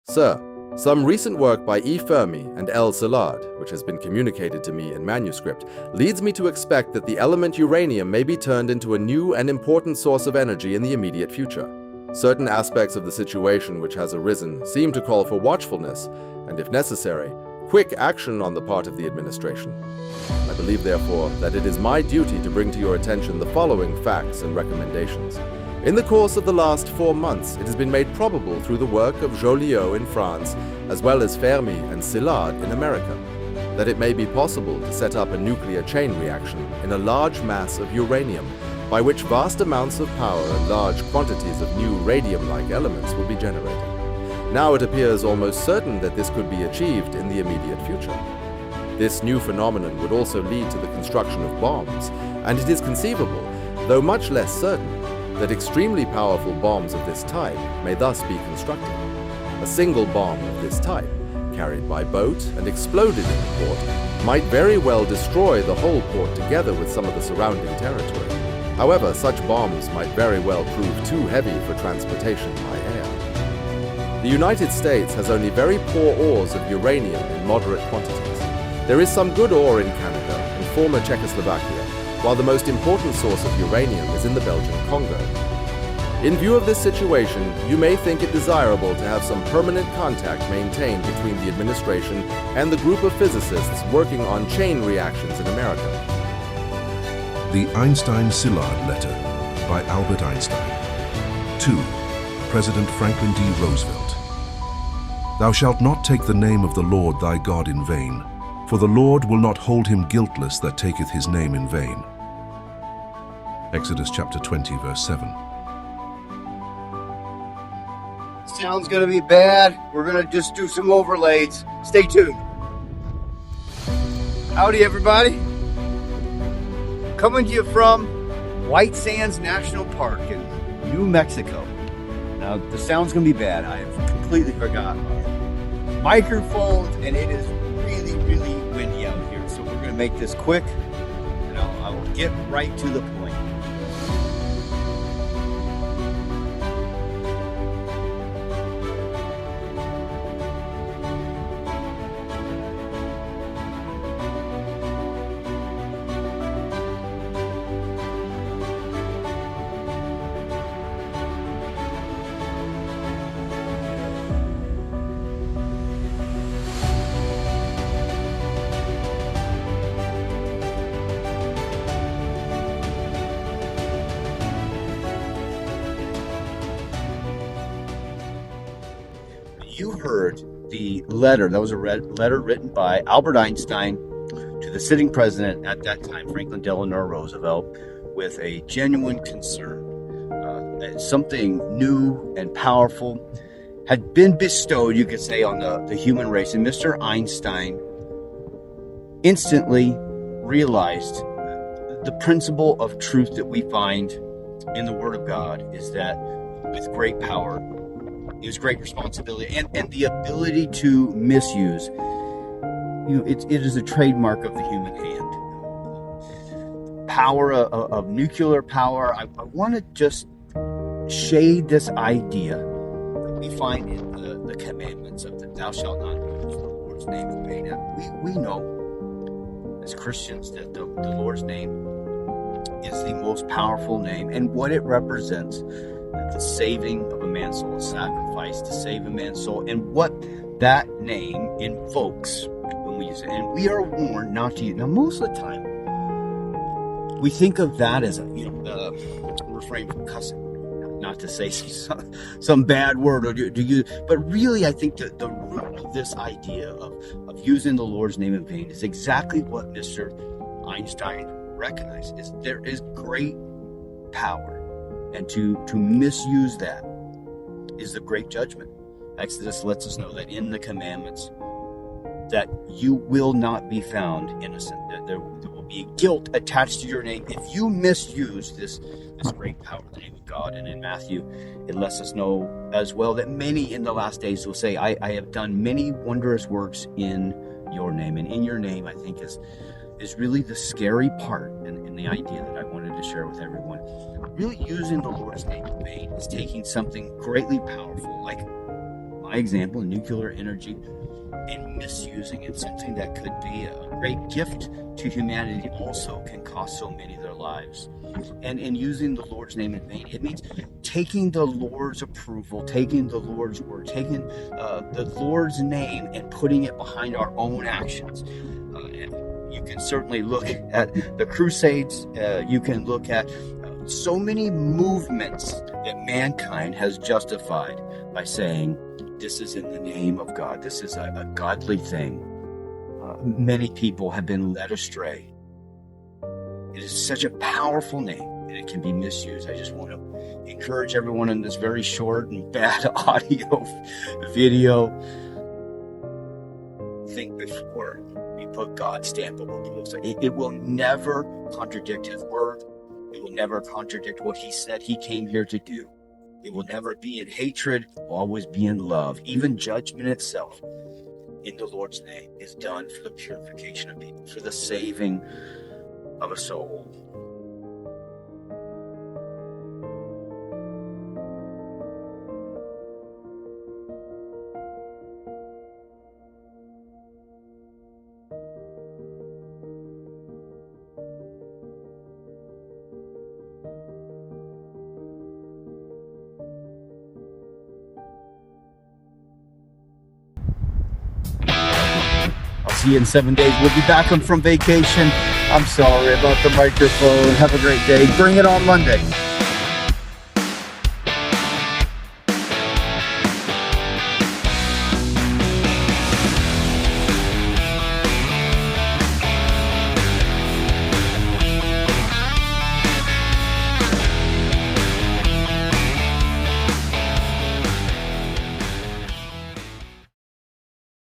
Sir, some recent work by E. Fermi and L. Szilard, which has been communicated to me in manuscript, leads me to expect that the element uranium may be turned into a new and important source of energy in the immediate future. Certain aspects of the situation which has arisen seem to call for watchfulness, and if necessary, quick action on the part of the administration. I believe, therefore, that it is my duty to bring to your attention the following facts and recommendations. In the course of the last 4 months, it has been made probable through the work of Joliot in France, as well as Fermi and Szilard in America, that it may be possible to set up a nuclear chain reaction in a large mass of uranium, by which vast amounts of power and large quantities of new radium-like elements will be generated. Now it appears almost certain that this could be achieved in the immediate future. This new phenomenon would also lead to the construction of bombs, and it is conceivable, though much less certain, that extremely powerful bombs of this type may thus be constructed. A single bomb of this type, carried by boat and exploded in the port, might very well destroy the whole port together with some of the surrounding territory. However, such bombs might very well prove too heavy for transportation by air. The United States has only very poor ores of uranium in moderate quantities. There is some good ore in Canada and former Czechoslovakia, while the most important source of uranium is in the Belgian Congo. In view of this situation, you may think it desirable to have some permanent contact maintained between the administration and the group of physicists working on chain reactions in America. The Einstein-Szilard Letter by Albert Einstein. 2. President Franklin D. Roosevelt. Thou shalt not take the name of the Lord thy God in vain, for the Lord will not hold him guiltless that taketh his name in vain. Exodus chapter 20, verse 7. Sound's gonna be bad. We're gonna just do some overlays. Stay tuned. Howdy, everybody. Coming to you from White Sands National Park in New Mexico. Now, the sound's gonna be bad. I have completely forgot our microphones, and it is really, really windy out here. So we're gonna make this quick, and I will get right to the point. You heard the letter, that was a letter written by Albert Einstein to the sitting president at that time, Franklin Delano Roosevelt, with a genuine concern that something new and powerful had been bestowed, you could say, on the human race. And Mr. Einstein instantly realized the principle of truth that we find in the Word of God is that with great power is great responsibility, and the ability to misuse. It is a trademark of the human hand. Power of nuclear power. I want to just shade this idea that we find in the commandments of the "Thou shalt not use the Lord's name in vain." We know as Christians that the Lord's name is the most powerful name, and what it represents. The saving of a man's soul, a sacrifice to save a man's soul, and what that name invokes when we use it. And we are warned not to use. Now, most of the time, we think of that as refrain from cussing, not to say some bad word, or do you? But really, I think that the root of this idea of using the Lord's name in vain is exactly what Mr. Einstein recognized: is there is great power. And to misuse that is the great judgment. Exodus lets us know that in the commandments that you will not be found innocent. That there will be guilt attached to your name if you misuse this great power, the name of God. And in Matthew, it lets us know as well that many in the last days will say, I have done many wondrous works in your name. And in your name, I think, is really the scary part in the idea that I wanted to share with everyone. Really using the Lord's name in vain is taking something greatly powerful, like my my example, nuclear energy, and misusing it, something that could be a great gift to humanity, also can cost so many their lives. And in using the Lord's name in vain, it means taking the Lord's approval, taking the Lord's word, taking the Lord's name and putting it behind our own actions. You can certainly look at the Crusades. You can look at so many movements that mankind has justified by saying, this is in the name of God. This is a godly thing. Many people have been led astray. It is such a powerful name, and it can be misused. I just want to encourage everyone in this very short and bad audio video, think before we put God's stamp of approval. It will never contradict his word. It will never contradict what he said he came here to do. It will never be in hatred, it will always be in love. Even judgment itself in the Lord's name is done for the purification of people, for the saving of a soul. See you in 7 days. We'll be back from vacation. I'm sorry about the microphone. Have a great day. Bring it on Monday.